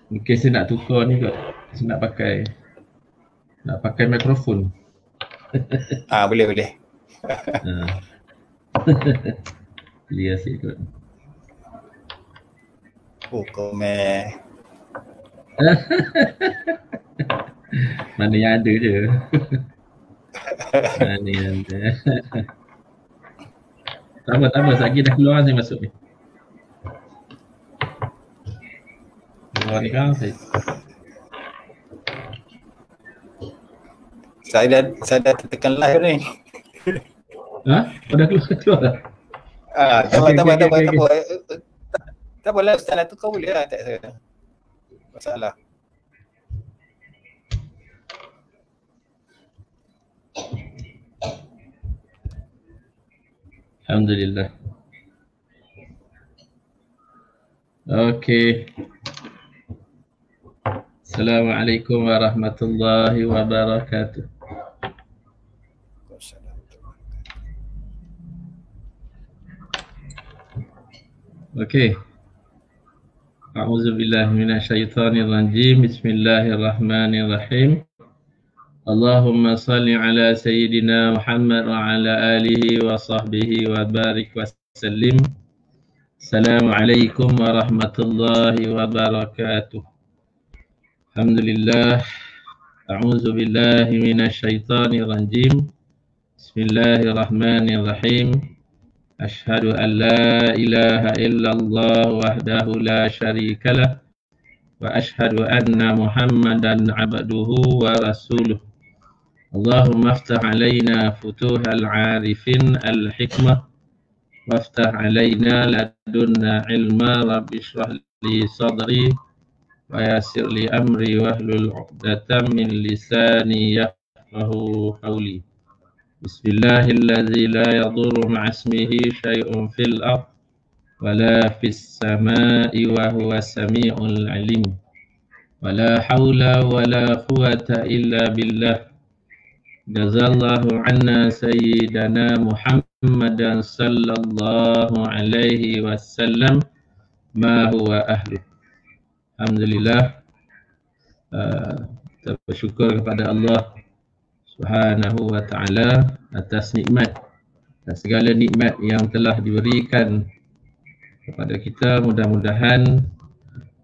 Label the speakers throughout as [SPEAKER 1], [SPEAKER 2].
[SPEAKER 1] Mungkin saya nak tukar ni kot. Saya nak pakai mikrofon.
[SPEAKER 2] Boleh.
[SPEAKER 1] Clear sikit kot.
[SPEAKER 2] Komen.
[SPEAKER 1] Mana yang ada je. Mana yang ada. Tak apa. Lagi dah keluar saya masuk ni. Keluar ni kan
[SPEAKER 2] saya dah tertekan live ni.
[SPEAKER 1] Dah keluar dah?
[SPEAKER 2] Tak apa lah Ustaz nak tukar boleh lah, tak ada masalah.
[SPEAKER 1] Alhamdulillah. Okey. Assalamualaikum warahmatullahi wabarakatuh. Okey. A'udzubillahi minasyaitonirrajim. Bismillahirrahmanirrahim. Allahumma salli ala sayyidina Muhammad wa ala alihi wa sahbihi wa barik wa sallim. Assalamualaikum warahmatullahi wabarakatuh. Alhamdulillah. A'udzubillahi minasyaitonirrajim. Bismillahirrahmanirrahim. Ashhadu an la ilaha illallah wahdahu la syarika lah wa ashhadu anna Muhammadan abduhu wa rasuluh. Allahumma aftah alaina futuhal arifin al-hikmah waftah alaina ladunna ilma rabbi shrah li sadri wa yassir li amri wahlul 'uqdatam min lisani yafqahu qawli. Bismillahilladzi la yadurru ma'asmihi syai'un fil ardh wa la fis sama'i wa huwa sami'ul 'alim. Wa la hawla wa la quwwata illa billah. Jazallahu 'anna sayyidana Muhammadan sallallahu alaihi wasallam ma huwa ahlu. Alhamdulillah. Kita bersyukur kepada Allah Subhanahu wa ta'ala atas nikmat dan segala nikmat yang telah diberikan kepada kita. Mudah-mudahan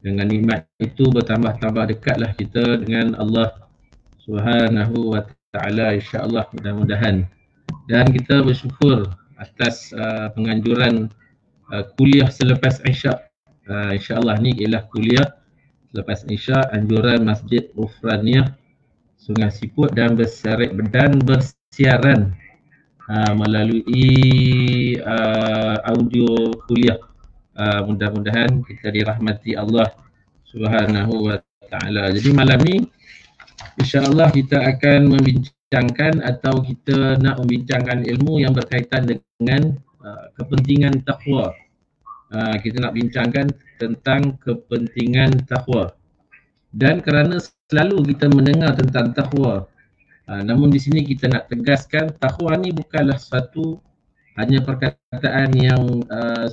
[SPEAKER 1] dengan nikmat itu bertambah-tambah dekatlah kita dengan Allah Subhanahu wa ta'ala, insya-Allah, mudah-mudahan. Dan kita bersyukur atas penganjuran kuliah selepas Isyak. Insya-Allah ni ialah kuliah selepas Isyak, anjuran Masjid Ghufraniyah Sungai Siput dan bersiaran melalui audio kuliah. Mudah-mudahan kita dirahmati Allah Subhanahu wa ta'ala. Jadi malam ni insya-Allah kita akan membincangkan atau kita nak membincangkan ilmu yang berkaitan dengan kepentingan takwa. Kita nak bincangkan tentang kepentingan takwa. Dan kerana selalu kita mendengar tentang takwa, namun di sini kita nak tegaskan takwa ni bukanlah satu hanya perkataan yang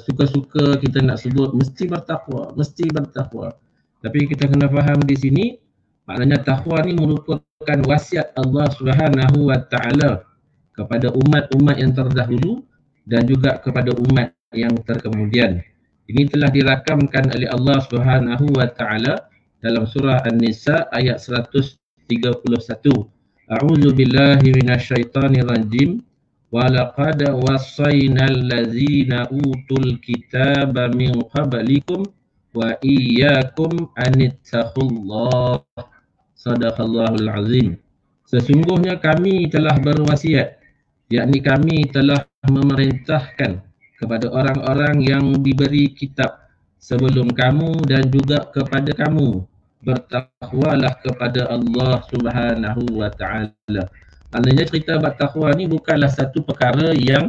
[SPEAKER 1] suka-suka kita nak sebut mesti bertakwa. Tapi kita kena faham di sini maknanya takwa ni merupakan wasiat Allah Subhanahu wa ta'ala kepada umat-umat yang terdahulu dan juga kepada umat yang terkemudian. Ini telah dirakamkan oleh Allah Subhanahu wa ta'ala dalam surah An-Nisa ayat 131. A'udzu billahi minasyaitonir rajim. Wa laqad wassaynal ladzina utul kitaba min qablikum wa iyyakum anittaqullah. Sadaqallahul azim. Sesungguhnya kami telah berwasiat, yakni kami telah memerintahkan kepada orang-orang yang diberi kitab sebelum kamu dan juga kepada kamu, bertakwalah kepada Allah Subhanahu wa ta'ala. Maknanya cerita bertakwa ni bukanlah satu perkara yang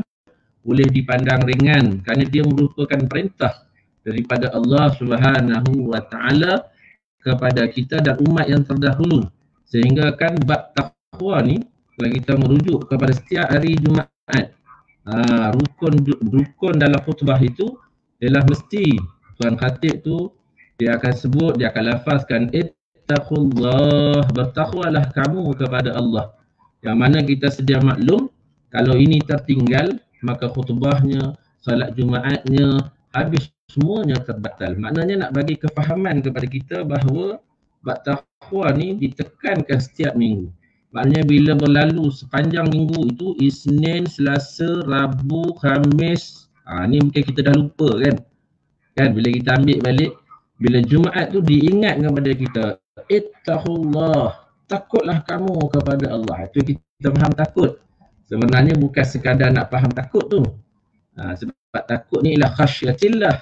[SPEAKER 1] boleh dipandang ringan kerana dia merupakan perintah daripada Allah Subhanahu wa ta'ala kepada kita dan umat yang terdahulu. Sehingga kan bab takwa ni kalau kita merujuk kepada setiap hari Jumaat, rukun dalam khutbah itu ialah mesti Tuan Khatib tu Dia akan sebut, dia akan lafazkan ittaqullah, bertakwalah kamu kepada Allah. Yang mana kita sedia maklum, kalau ini tertinggal, maka khutbahnya, salat Jumaatnya, habis semuanya terbatal. Maknanya nak bagi kefahaman kepada kita bahawa bab takwa ni ditekankan setiap minggu. Maknanya bila berlalu sepanjang minggu itu, Isnin, Selasa, Rabu, Khamis, ni mungkin kita dah lupa kan. Kan bila kita ambil balik, bila Jumaat tu diingat kepada kita, ittaqullah, takutlah kamu kepada Allah. Itu kita faham takut. Sebenarnya bukan sekadar nak faham takut tu. Sebab takut ni ialah khasyatillah.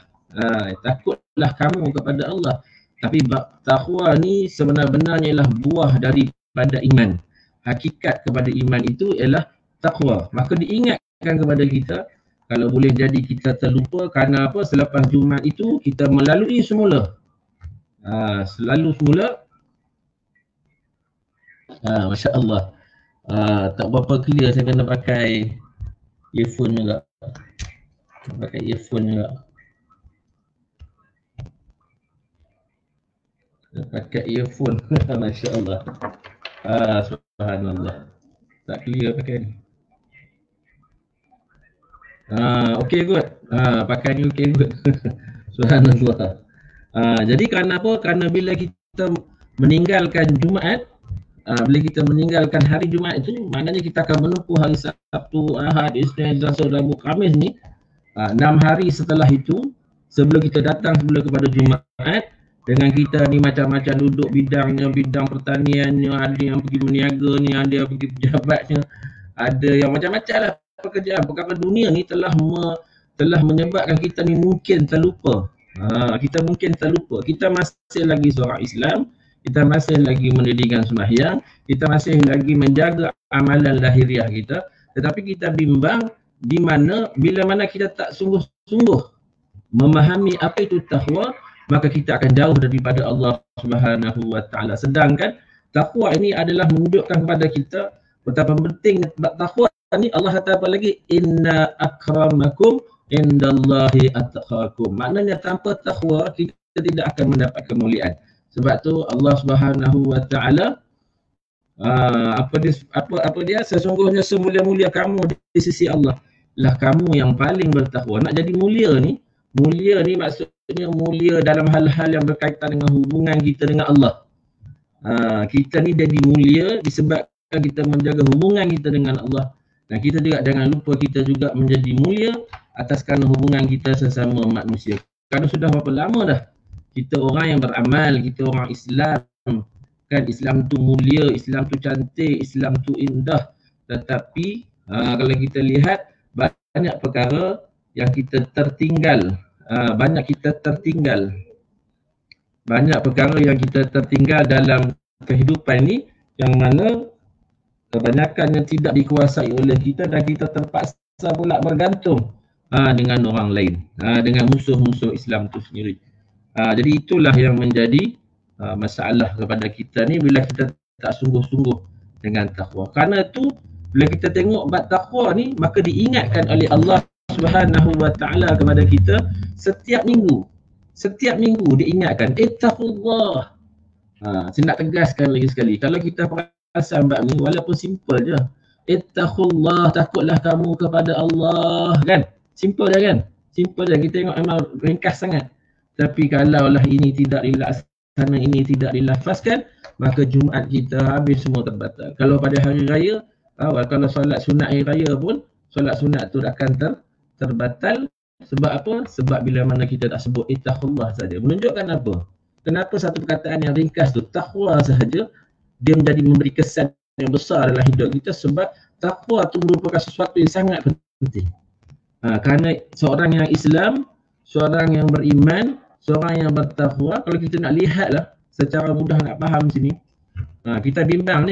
[SPEAKER 1] Takutlah kamu kepada Allah. Tapi takwa ni sebenarnya ialah buah daripada iman. Hakikat kepada iman itu ialah takwa. Maka diingatkan kepada kita, kalau boleh jadi kita terlupa kerana apa? Selepas Jumaat itu kita melalui semula. Selalu semula. Masya Allah. Tak berapa clear, saya kena pakai earphone juga. Pakai earphone juga. Pakai earphone. Masya Allah. Subhanallah. Tak clear pakai ni. Okay good. Pakai ni okay good. Subhanallah. Jadi kerana apa? Kerana bila kita meninggalkan Jumaat, bila kita meninggalkan hari Jumaat itu, maknanya kita akan menempuh hari Sabtu, Ahad, Isnin, Selasa, Rabu, Khamis ni 6 hari setelah itu, sebelum kita datang sebelum kepada Jumaat, dengan kita ni macam-macam duduk bidangnya, bidang pertaniannya, ada yang pergi berniaga ni, ada yang pergi pejabatnya, ada yang macam-macam lah pekerjaan. Perkara dunia ni telah menyebabkan kita ni mungkin terlupa. Kita mungkin terlupa. Kita masih lagi seorang Islam, kita masih lagi mendirikan sembahyang, kita masih lagi menjaga amalan lahiriah kita, tetapi kita bimbang di mana bila mana kita tak sungguh-sungguh memahami apa itu takwa, maka kita akan jauh daripada Allah Subhanahu wa taala. Sedangkan takwa ini adalah menunjukkan kepada kita betapa penting takwa ni. Allah kata apa lagi? Inna akramakum indallahi atqakum. Maknanya tanpa takwa kita tidak akan mendapat kemuliaan. Sebab tu Allah Subhanahu wa taala apa dia sesungguhnya semulia-mulia kamu di sisi Allah lah kamu yang paling bertakwa. Nak jadi mulia ni maksudnya mulia dalam hal-hal yang berkaitan dengan hubungan kita dengan Allah. Kita ni jadi mulia disebabkan kita menjaga hubungan kita dengan Allah. Dan kita juga jangan lupa kita juga menjadi mulia atas kerana hubungan kita sesama manusia. Kerana sudah berapa lama dah kita orang yang beramal, kita orang Islam, kan Islam tu mulia, Islam tu cantik, Islam tu indah. Tetapi kalau kita lihat banyak perkara yang kita tertinggal, banyak perkara yang kita tertinggal dalam kehidupan ni, yang mana kebanyakan yang tidak dikuasai oleh kita dan kita terpaksa pula bergantung dengan orang lain, dengan musuh-musuh Islam tu sendiri. Jadi itulah yang menjadi masalah kepada kita ni bila kita tak sungguh-sungguh dengan takwa. Kerana tu bila kita tengok bab takwa ni, maka diingatkan oleh Allah Subhanahu wa taala kepada kita setiap minggu. Setiap minggu diingatkan ittaqullah. Saya nak tegaskan lagi sekali. Kalau kita perasan bab ni walaupun simple je. Ittaqullah, takutlah kamu kepada Allah, kan? Simple je kan? Simple je. Kita tengok memang ringkas sangat. Tapi kalaulah ini tidak dilaksanakan, ini tidak dilafazkan, maka Jumaat kita habis semua terbatal. Kalau pada hari raya, kalau solat sunat hari raya pun, solat sunat tu akan terbatal. Sebab apa? Sebab bila mana kita tak sebut ittaqullah saja. Menunjukkan apa? Kenapa satu perkataan yang ringkas tu, takwa sahaja, dia menjadi memberi kesan yang besar dalam hidup kita. Sebab takwa tu merupakan sesuatu yang sangat penting. Kerana seorang yang Islam, seorang yang beriman, seorang yang bertakwa, kalau kita nak lihatlah secara mudah nak faham sini, kita bimbang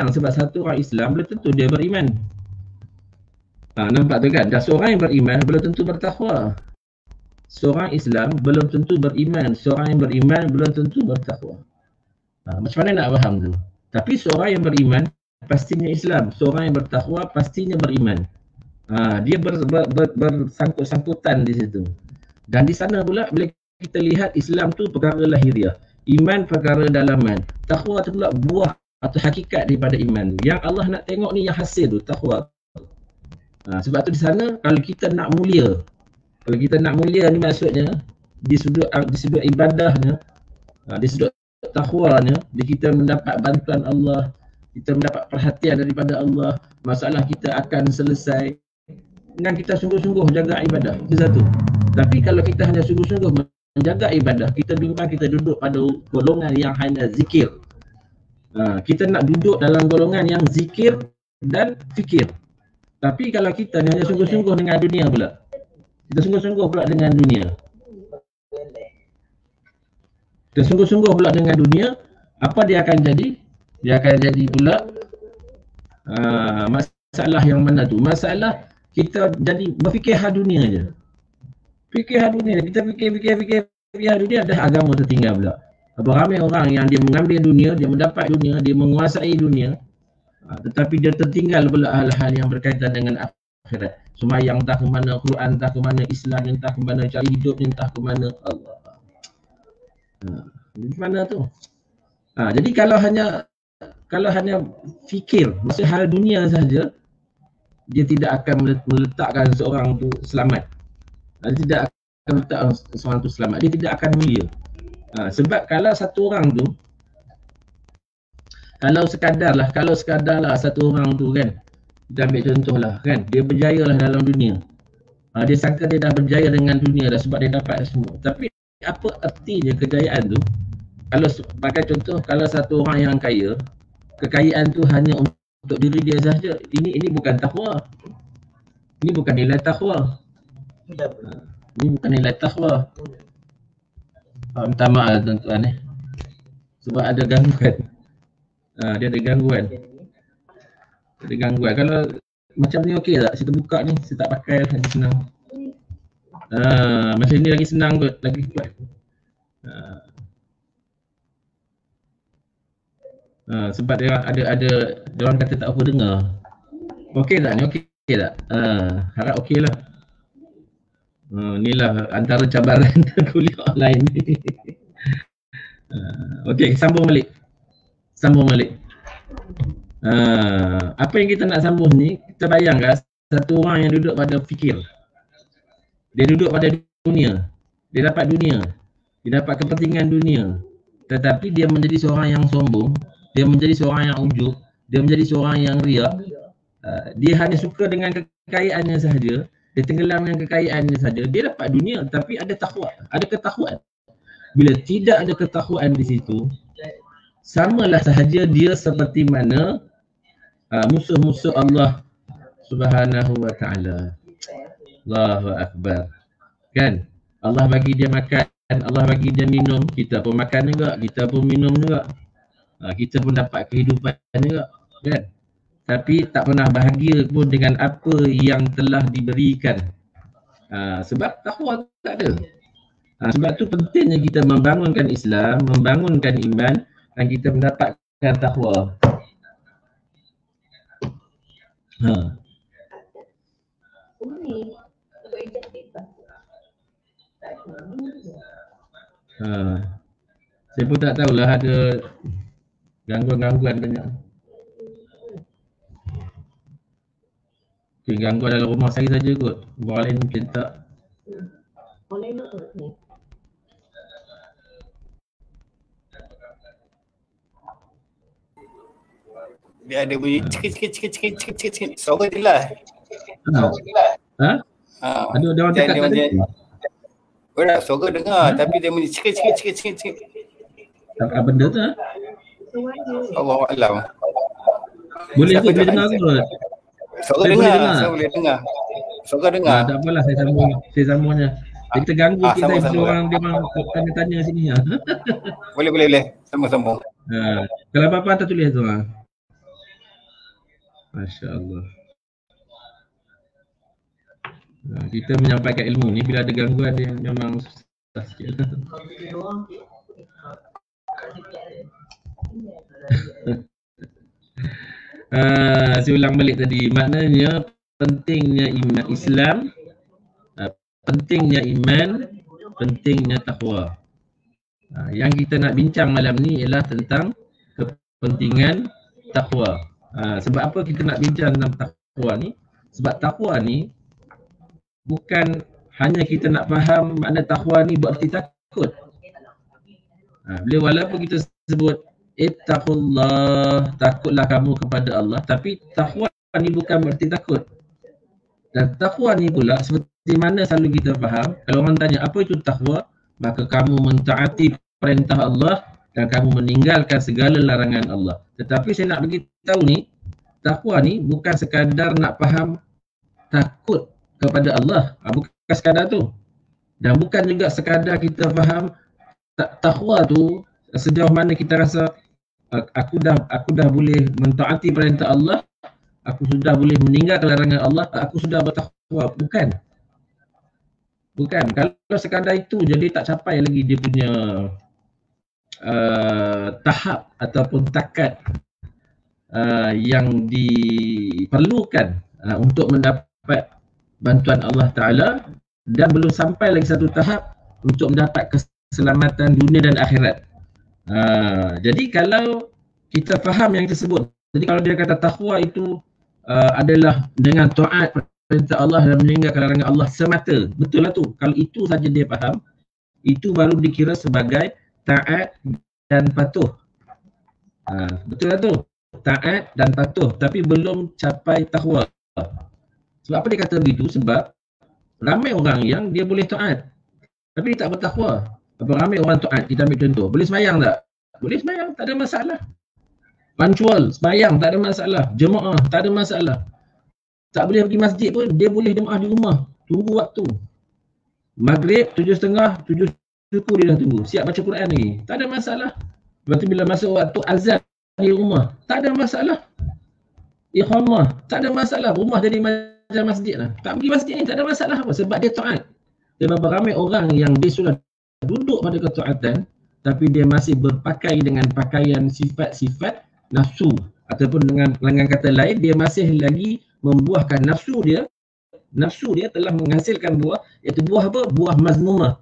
[SPEAKER 1] sebab satu orang Islam belum tentu dia beriman. Nampak tu kan? Dan seorang yang beriman belum tentu bertakwa. Seorang Islam belum tentu beriman, seorang yang beriman belum tentu bertakwa. Macam mana nak faham tu? Tapi seorang yang beriman pastinya Islam, seorang yang bertakwa pastinya beriman. Dia bersangkut-sangkutan di situ. Dan di sana pula bila kita lihat Islam tu perkara lahiriah, iman perkara dalaman, takwa tu pula buah atau hakikat daripada iman. Yang Allah nak tengok ni yang hasil tu, takwa. Sebab tu di sana kalau kita nak mulia, ni maksudnya di sudut ibadahnya, di sudut takwanya, kita mendapat bantuan Allah, kita mendapat perhatian daripada Allah, masalah kita akan selesai dengan kita sungguh-sungguh jaga ibadah. Itu satu. Tapi kalau kita hanya sungguh-sungguh menjaga ibadah, kita duduk pada golongan yang hanya zikir. Kita nak duduk dalam golongan yang zikir dan fikir. Tapi kalau kita hanya sungguh-sungguh dengan dunia pula, dengan dunia, apa dia akan jadi? Dia akan jadi pula masalah yang mana tu? Masalah kita jadi berfikir hal dunia je. Kita fikir hal dunia, dah agama tertinggal pula. Ramai orang yang dia mengambil dunia, dia mendapat dunia, dia menguasai dunia, tetapi dia tertinggal pula hal-hal yang berkaitan dengan akhirat. Semayang entah ke mana, Quran entah ke mana, Islam entah ke mana, cari hidup entah ke mana. Allah. Di mana tu? Jadi kalau hanya fikir maksud hal dunia saja, dia tidak akan meletakkan seorang tu selamat. Dia tidak akan meletakkan seorang tu selamat. Dia tidak akan mulia. Sebab kalau satu orang tu, kalau sekadarlah satu orang tu kan, kita ambil contohlah kan, dia berjaya lah dalam dunia. Dia sangka dia dah berjaya dengan dunia dah sebab dia dapat semua. Tapi apa artinya kejayaan tu? Kalau pakai contoh, kalau satu orang yang kaya, kekayaan tu hanya untuk diri dia sahaja, ini bukan takwa. Ini bukan nilai takwa. Minta maaf tuan-tuan sebab ada gangguan. Dia ada gangguan. Kalau macam ni okey tak? Saya buka ni, saya tak pakai lagi senang. Macam ni lagi senang kot, lagi kuat. Sebab dia ada orang kata tak apa dengar. Okey tak ni? Okey tak? Harap okey lah. Inilah antara cabaran kuliah online ni. Okey, sambung balik. Apa yang kita nak sambung ni, kita bayangkan satu orang yang duduk pada fikir. Dia duduk pada dunia. Dia dapat dunia. Dia dapat kepentingan dunia. Tetapi dia menjadi seorang yang sombong. Dia menjadi seorang yang ujub. Dia menjadi seorang yang riak. Dia hanya suka dengan kekayaannya sahaja. Dia tenggelam dengan kekayaannya saja. Dia dapat dunia tapi ada takwa, ada ketakwaan. Bila tidak ada ketakwaan di situ, samalah sahaja dia seperti mana musuh-musuh Allah Subhanahu wa ta'ala. Allahu Akbar. Kan? Allah bagi dia makan, Allah bagi dia minum, kita pun makan juga, kita pun minum juga. Kita pun dapat kehidupan juga, kan? Tapi tak pernah bahagia pun dengan apa yang telah diberikan. Sebab takwa tak ada. Sebab tu pentingnya kita membangunkan Islam, membangunkan iman, dan kita mendapatkan takwa. Saya pun tak tahulah, ada gangguan-gangguan banyak. Gangguan dalam rumah saya saja kot. Orang lain mungkin tak.
[SPEAKER 2] Dia ada bunyi cik. Suara jelas.
[SPEAKER 1] Ada orang cakap tadi.
[SPEAKER 2] Suara dengar tapi dia bunyi cik.
[SPEAKER 1] Apa benda tu?
[SPEAKER 2] Allahu a'lam.
[SPEAKER 1] Boleh kot, boleh dengar kot.
[SPEAKER 2] Suara dengar.
[SPEAKER 1] Tak apalah, saya sambungnya. Kita ganggu kita orang dia memang tanya sini.
[SPEAKER 2] Boleh. Sambung.
[SPEAKER 1] Kalau apa-apa tak tulis tu. Masya-Allah. Kita menyampaikan ilmu ni bila ada gangguan dia memang susah sikit. Saya ulang balik tadi, maknanya pentingnya iman Islam, pentingnya iman pentingnya takwa. Yang kita nak bincang malam ni ialah tentang kepentingan takwa. Sebab apa kita nak bincang tentang takwa ni? Sebab takwa ni bukan hanya kita nak faham makna takwa ni berarti takut. Walaupun kita sebut ittaqullah, takutlah kamu kepada Allah, tapi takwa ni bukan berarti takut. Dan takwa ni pula seperti mana selalu kita faham, kalau orang tanya apa itu takwa, maka kamu mentaati perintah Allah dan kamu meninggalkan segala larangan Allah. Tetapi saya nak beritahu ni, takwa ni bukan sekadar nak faham takut kepada Allah, bukan sekadar tu. Dan bukan juga sekadar kita faham takwa tu sejauh mana kita rasa aku dah boleh mentaati perintah Allah, aku sudah boleh meninggalkan larangan Allah, aku sudah bertakwa. Bukan. Kalau sekadar itu jadi tak capai lagi dia punya tahap ataupun takat yang diperlukan untuk mendapat bantuan Allah Ta'ala, dan belum sampai lagi satu tahap untuk mendapat keselamatan dunia dan akhirat. Jadi kalau kita faham yang tersebut, jadi kalau dia kata takwa itu adalah dengan taat perintah Allah dan meninggalkan larangan Allah semata, betul lah tu. Kalau itu saja dia faham, itu baru dikira sebagai taat dan patuh. Betul lah tu, taat dan patuh, tapi belum capai takwa. Sebab apa dia kata begitu? Sebab ramai orang yang dia boleh taat tapi dia tak bertakwa. Ramai orang taat, kita ambil contoh, boleh sembahyang tak? Boleh sembahyang, tak ada masalah. Punctual, sembahyang tak ada masalah. Jemaah tak ada masalah. Tak boleh pergi masjid pun, dia boleh jemaah di rumah, tunggu waktu. Maghrib 7.30, 7 suku dia dah tunggu, siap baca Quran lagi, tak ada masalah. Lepas tu bila masuk waktu azan di rumah, tak ada masalah. Iqamah, tak ada masalah. Rumah jadi macam masjid lah. Tak pergi masjid ni tak ada masalah apa, sebab dia taat. Dan ramai orang yang dia sudah duduk pada ketaatan tapi dia masih berpakai dengan pakaian sifat-sifat nafsu, ataupun dengan kata lain, dia masih lagi membuahkan nafsu dia. Nafsu dia telah menghasilkan buah, iaitu buah apa? Buah mazmumah.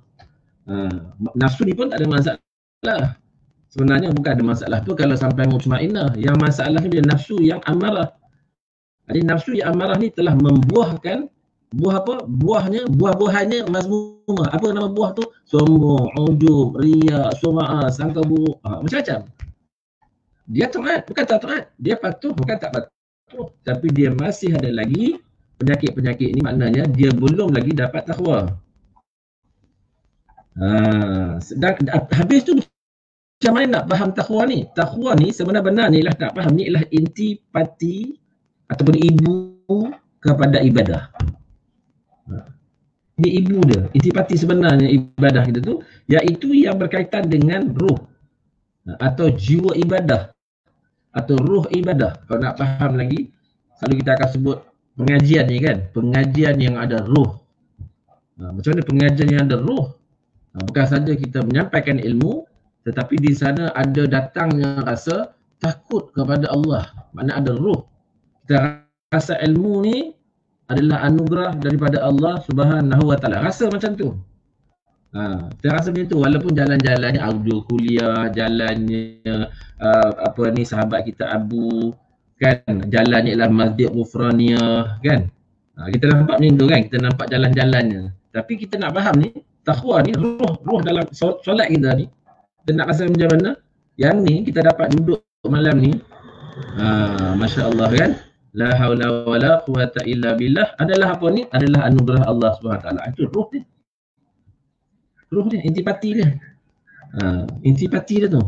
[SPEAKER 1] Nafsu ni pun tak ada masalah. Sebenarnya bukan ada masalah tu kalau sampai mutmainnah. Yang masalah dia nafsu yang amarah. Jadi nafsu yang amarah ni telah membuahkan buah apa? Buah-buahannya mazmumah. Apa nama buah tu? Sombong, ujub, riya, sum'ah, sangka buruk, macam-macam. Dia taat, bukan tak taat. Dia patuh, bukan tak patuh. Tapi dia masih ada lagi penyakit-penyakit ni, maknanya dia belum lagi dapat takwa. Habis tu macam mana nak faham takwa ni? Takwa ni sebenarnya ni lah nak faham, ni ialah intipati ataupun ibu kepada ibadah. Ini ibu dia, intipati sebenarnya ibadah kita tu, iaitu yang berkaitan dengan ruh atau jiwa ibadah atau ruh ibadah. Kalau nak faham lagi, selalu kita akan sebut pengajian ni kan, pengajian yang ada ruh. Macam mana pengajian yang ada ruh? Bukan saja kita menyampaikan ilmu, tetapi di sana ada datangnya rasa takut kepada Allah. Makna ada ruh. Kita rasa ilmu ni adalah anugerah daripada Allah Subhanahu Wa Taala. Rasa macam tu. Kita rasa macam tu, walaupun jalan-jalannya audio kuliah, jalannya sahabat kita Abu kan, jalannya ialah Masjid Ghufraniyah kan. Kita nampak macam tu kan, kita nampak jalan-jalannya. Tapi kita nak faham ni, takwa ni, ruh dalam solat kita ni, kita nak rasa macam mana? Yang ni kita dapat duduk malam ni, Masya Allah kan, la haula wala quwata illa billah, adalah apa ni? Adalah anugerah Allah SWT. Itu ruh dia. Ruh dia, intipati dia. Intipati dia tu.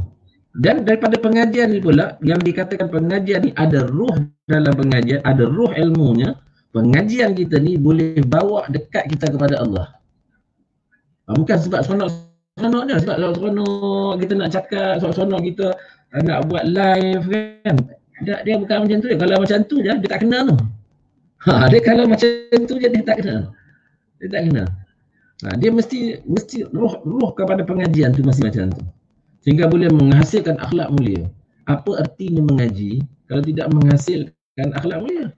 [SPEAKER 1] Dan daripada pengajian ni pula, yang dikatakan pengajian ni ada ruh dalam pengajian, ada ruh ilmunya. Pengajian kita ni boleh bawa dekat kita kepada Allah. Bukan sebab seronok-seronoknya, sebab seronok kita nak cakap, seronok kita nak buat live kan. Dia bukan macam tu. Kalau macam tu je, dia tak kenal tu. Dia kalau macam tu je, dia tak kenal. Dia tak kenal. Dia mesti ruh kepada pengajian tu masih macam tu. Sehingga boleh menghasilkan akhlak mulia. Apa artinya mengaji kalau tidak menghasilkan akhlak mulia?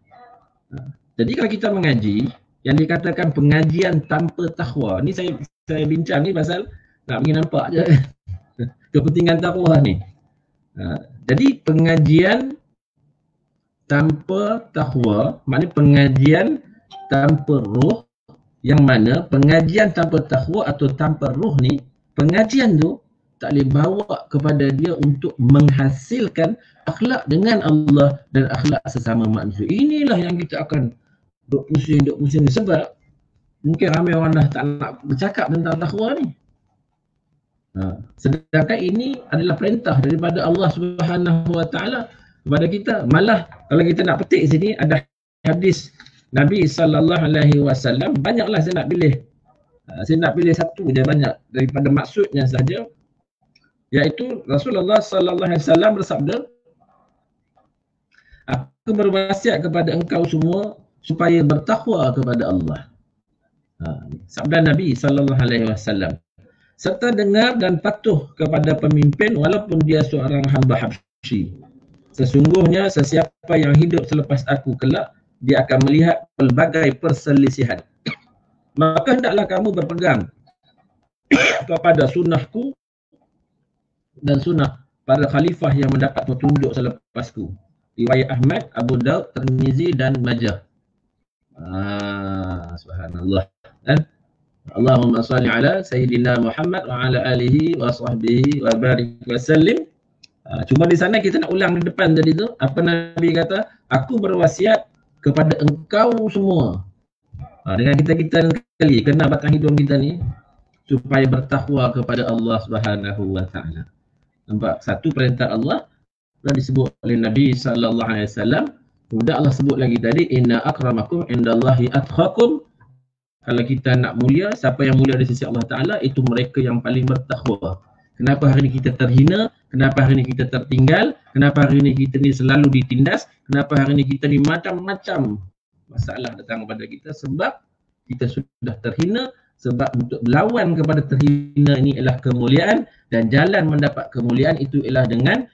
[SPEAKER 1] Jadi kalau kita mengaji, yang dikatakan pengajian tanpa takwa, ni saya saya bincang ni pasal nak pergi nampak je kepentingan takwa ni. Jadi pengajian tanpa takwa, maknanya pengajian tanpa ruh, yang mana pengajian tanpa takwa atau tanpa ruh ni, pengajian tu tak boleh bawa kepada dia untuk menghasilkan akhlak dengan Allah dan akhlak sesama manusia. Inilah yang kita akan duk pusing sebab mungkin ramai orang dah tak nak bercakap tentang takwa ni. Sedangkan ini adalah perintah daripada Allah Subhanahu Wa Taala kepada kita. Malah kalau kita nak petik sini ada hadis Nabi sallallahu alaihi wasallam, banyaklah saya nak pilih. Saya nak pilih satu je banyak daripada maksudnya saja, iaitu Rasulullah sallallahu alaihi wasallam bersabda, aku berwasiat kepada engkau semua supaya bertakwa kepada Allah. Sabda Nabi sallallahu alaihi wasallam, serta dengar dan patuh kepada pemimpin walaupun dia seorang hamba Habsyi. Sesungguhnya sesiapa yang hidup selepas aku kelak, dia akan melihat pelbagai perselisihan. Maka hendaklah kamu berpegang kepada sunnahku dan sunnah para khalifah yang mendapat petunjuk selepasku. Riwayat Ahmad, Abu Daud, Tirmizi dan Majah. Subhanallah. Allahumma salli ala Sayyidina Muhammad wa ala alihi wa sahbihi wa barik wa sallim. Cuma di sana kita nak ulang di depan tadi tu, apa Nabi kata, aku berwasiat kepada engkau semua. Dengan kita sekali kena batang hidung kita ni supaya bertakwa kepada Allah Subhanahu Wa Taala. Nampak, satu perintah Allah telah disebut oleh Nabi sallallahu alaihi wasallam. Kemudian Allah sebut lagi tadi, inna akramakum indallahi atqakum. Kalau kita nak mulia, siapa yang mulia di sisi Allah Taala itu mereka yang paling bertakwa. Kenapa hari ini kita terhina? Kenapa hari ini kita tertinggal? Kenapa hari ini kita ni selalu ditindas? Kenapa hari ini kita ni macam-macam masalah datang kepada kita? Sebab kita sudah terhina. Sebab untuk melawan kepada terhina ini ialah kemuliaan, dan jalan mendapat kemuliaan itu ialah dengan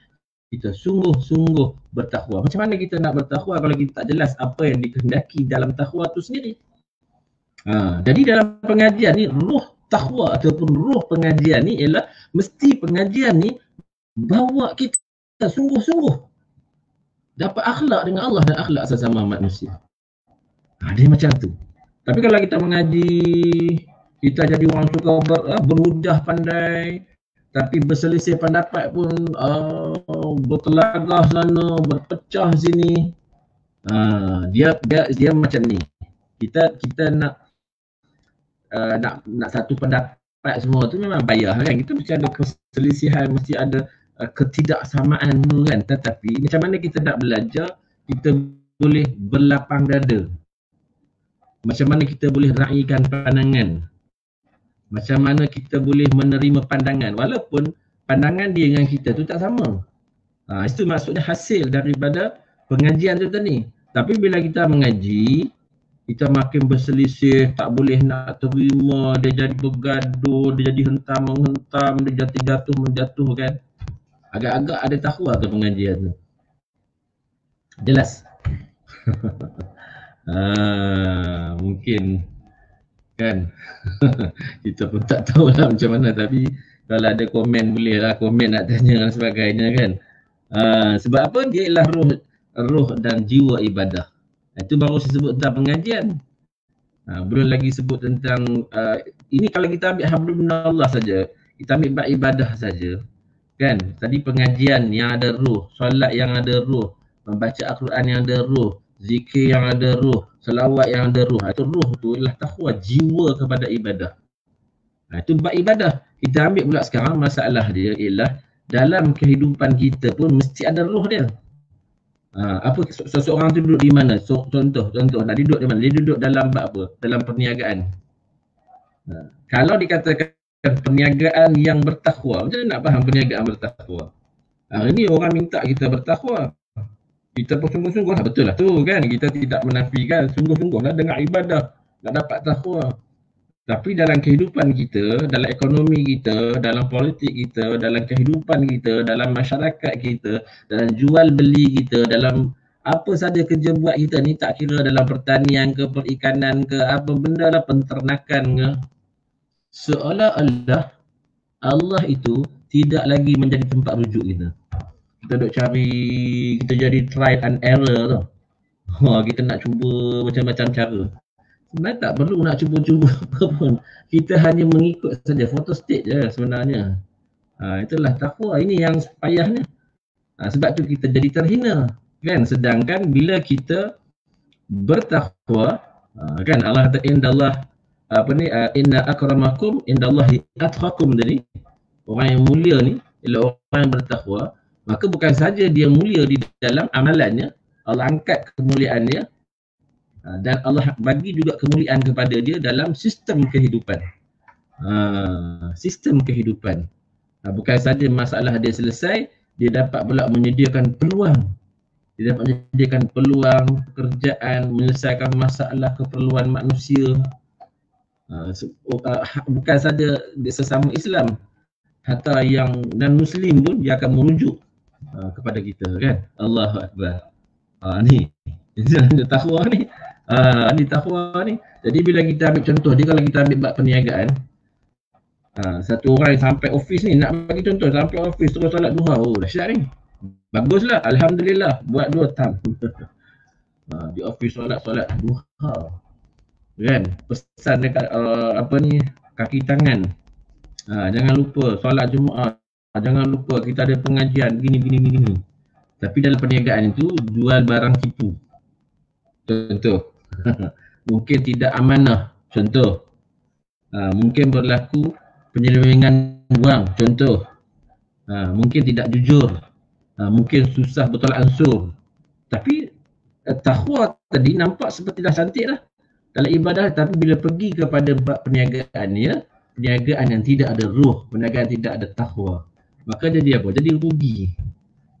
[SPEAKER 1] kita sungguh-sungguh bertakwa. Macam mana kita nak bertakwa kalau kita tak jelas apa yang dikehendaki dalam takwa itu sendiri? Jadi dalam pengajian ni, ruh takwa ataupun ruh pengajian ni ialah mesti pengajian ni bawa kita sungguh-sungguh dapat akhlak dengan Allah dan akhlak sesama manusia. Dia macam tu. Tapi kalau kita mengaji, kita jadi orang suka berhujah pandai, tapi berselisih pendapat pun bertelagah sana, berpecah sini. Dia macam ni. Kita nak satu pendapat semua tu memang payah kan. Kita mesti ada keselisihan, mesti ada ketidaksamaan kan. Tetapi macam mana kita nak belajar, kita boleh berlapang dada. Macam mana kita boleh raikan pandangan. Macam mana kita boleh menerima pandangan walaupun pandangan dia dengan kita tu tak sama. Itu maksudnya hasil daripada pengajian tu tadi. Tapi bila kita mengaji, kita makin berselisih, tak boleh nak terima, dia jadi bergaduh, dia jadi hentam-menghentam, dia jatuh menjatuhkan. Agak-agak ada takwa ke pengajian tu? Jelas? Mungkin kan. Kita pun tak tahu lah macam mana, tapi kalau ada komen boleh lah komen nak tanya dan sebagainya kan. Sebab apa? Dia ialah roh dan jiwa ibadah. Itu baru saya sebut tentang pengajian. Belum lagi sebut tentang ini kalau kita ambil hablumminallah saja, kita ambil bab ibadah saja kan. Tadi pengajian yang ada ruh, solat yang ada ruh, membaca Al-Quran yang ada ruh, zikir yang ada ruh, selawat yang ada ruh. Itu ruh tu ialah takwa, jiwa kepada ibadah. Itu bab ibadah. Kita ambil pula sekarang masalah dia ialah dalam kehidupan kita pun mesti ada ruh dia. Apa seseorang tu duduk di mana? Contoh nak duduk di mana? Dia duduk dalam bab apa? Dalam perniagaan. Kalau dikatakan perniagaan yang bertakwa, macam mana nak faham perniagaan bertakwa? Hari ni orang minta kita bertakwa. Kita pun sungguh-sungguh lah, betul lah tu kan. Kita tidak menafikan, sungguh-sungguh lah dengan ibadah nak dapat takwa. Tapi dalam kehidupan kita, dalam ekonomi kita, dalam politik kita, dalam kehidupan kita, dalam masyarakat kita, dalam jual beli kita, dalam apa saja kerja buat kita ni, tak kira dalam pertanian ke, perikanan ke, apa benda lah, penternakan ke, seolah-olah Allah itu tidak lagi menjadi tempat rujuk kita. Kita duk cari, kita jadi trial and error tau. Kita nak cuba macam-macam cara. Sebenarnya tak perlu nak cuba-cuba apa pun. Kita hanya mengikut saja, photo state je sebenarnya. Itulah takwa, ini yang payahnya. Sebab tu kita jadi terhina. Kan? Sedangkan bila kita bertakwa, kan Allah kata indallah inna akramakum indallahi atqakum tadi. Orang yang mulia ni ialah orang yang bertakwa, maka bukan saja dia mulia di dalam amalannya, Allah angkat kemuliaan dia, dan Allah bagi juga kemuliaan kepada dia dalam sistem kehidupan. Sistem kehidupan. Bukan saja masalah dia selesai, dia dapat pula menyediakan peluang. Dia dapat menyediakan peluang pekerjaan, menyelesaikan masalah keperluan manusia. Bukan saja dia sesama Islam, hatta yang non-Muslim pun dia akan merujuk kepada kita, kan? Allahu Akbar. Ni takwa ni. Ni takwa ni. Jadi bila kita ambil contoh dia, kalau kita ambil bab perniagaan, satu orang yang sampai office ni, nak bagi contoh, sampai office terus solat duha, dahsyat ni. Baguslah, alhamdulillah, buat 2 tam. Di office solat duha. Kan? Pesan dekat kaki tangan. Jangan lupa solat Jumaat. Jangan lupa kita ada pengajian gini. Tapi dalam perniagaan itu jual barang tipu. Contoh. Mungkin tidak amanah. Contoh. Mungkin berlaku penyelewengan wang. Contoh. Mungkin tidak jujur. Mungkin susah betul ansur. Tapi takwa tadi nampak seperti dah cantik lah dalam ibadah, tapi bila pergi kepada perniagaan ya, perniagaan yang tidak ada ruh, perniagaan tidak ada takwa, maka jadi apa? Jadi rugi.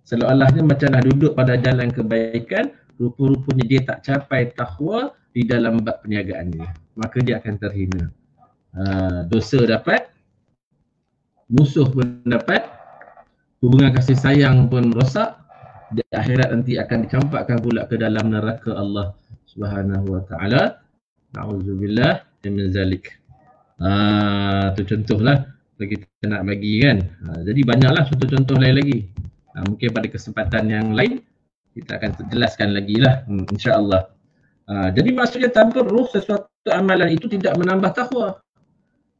[SPEAKER 1] Seolah-olahnya macam dah duduk pada jalan kebaikan, rupa-rupanya dia tak capai takwa di dalam bab perniagaan dia, maka dia akan terhina. Dosa dapat, musuh pun dapat, hubungan kasih sayang pun rosak, di akhirat nanti akan dicampakkan pula ke dalam neraka Allah Subhanahu wa taala. Na'udzubillah min zalik. Tu contohlah kita nak bagi, kan. Jadi banyaklah contoh-contoh lain lagi. Mungkin pada kesempatan yang lain kita akan jelaskan lagi lah, insya-Allah. Jadi maksudnya tanpa ruh sesuatu amalan itu tidak menambah takwa.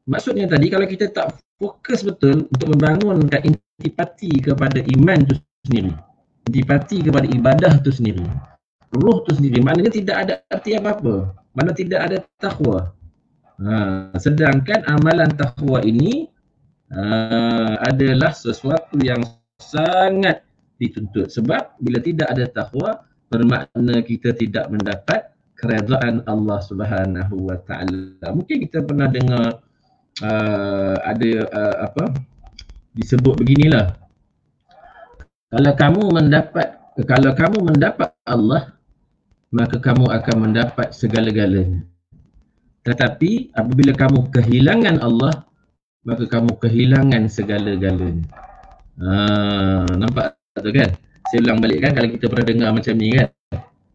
[SPEAKER 1] Maksudnya tadi kalau kita tak fokus betul untuk membangunkan intipati kepada iman itu sendiri, intipati kepada ibadah itu sendiri, ruh itu sendiri, maknanya tidak ada arti apa-apa, mana tidak ada takwa. Sedangkan amalan takwa ini adalah sesuatu yang sangat dituntut. Sebab bila tidak ada takwa, bermakna kita tidak mendapat keredaan Allah Subhanahu wa taala. Mungkin kita pernah dengar disebut beginilah. Kalau kamu mendapat Allah, maka kamu akan mendapat segala-galanya. Tetapi apabila kamu kehilangan Allah, maka kamu kehilangan segala-galanya. Nampak tu, kan? Saya ulang balik, kan, kalau kita pernah dengar macam ni, kan.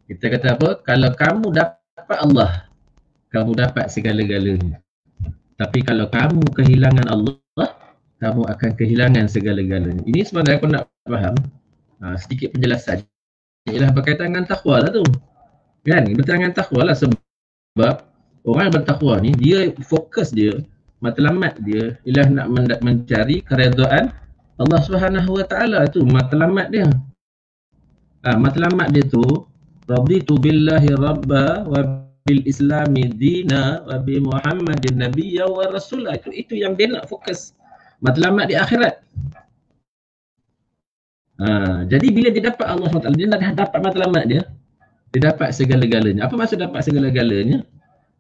[SPEAKER 1] Kita kata apa? Kalau kamu dapat Allah, kamu dapat segala-galanya. Tapi kalau kamu kehilangan Allah, kamu akan kehilangan segala-galanya. Ini sebenarnya aku nak faham sedikit penjelasan. Ialah berkaitan dengan takwa lah tu. Kan? Berkaitan dengan takwa lah, sebab orang yang bertakwa ni, dia fokus dia, matlamat dia ialah nak mencari keredaan Allah Subhanahu wa taala. Tu matlamat dia. Matlamat dia tu, raditu billahi rabba wa bil islami dina wa bi muhammadin nabiyya wa rasulah. Itu yang dia nak fokus, matlamat di akhirat. Jadi bila dia dapat Allah SWT, dia dah dapat matlamat dia dapat segala-galanya. Apa maksud dapat segala-galanya?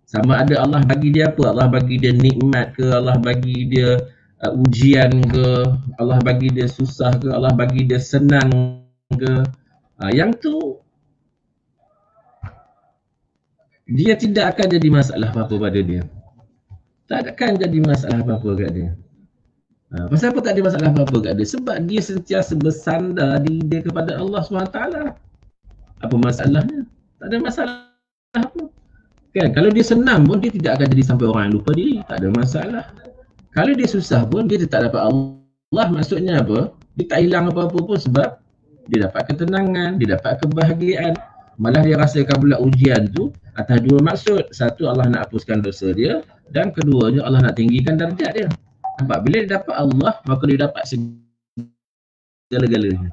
[SPEAKER 1] Sama ada Allah bagi dia apa? Allah bagi dia nikmat ke? Allah bagi dia ujian ke? Allah bagi dia susah ke? Allah bagi dia senang ke? Yang tu dia tidak akan jadi masalah apa-apa pada dia. Tak akan jadi masalah apa-apa kat dia. Pasal apa tak ada masalah apa-apa kat dia? Sebab dia sentiasa bersandar diri dia kepada Allah SWT. Apa masalahnya? Tak ada masalah apa. Kan kalau dia senang pun dia tidak akan jadi sampai orang yang lupa diri, tak ada masalah. Kalau dia susah pun dia tak dapat Allah, maksudnya apa? Dia tak hilang apa-apa pun sebab dia dapat ketenangan, dia dapat kebahagiaan. Malah dia rasakan pula ujian tu atas dua maksud. Satu, Allah nak hapuskan dosa dia, dan keduanya Allah nak tinggikan darjat dia. Nampak? Bila dia dapat Allah, maka dia dapat segala-galanya.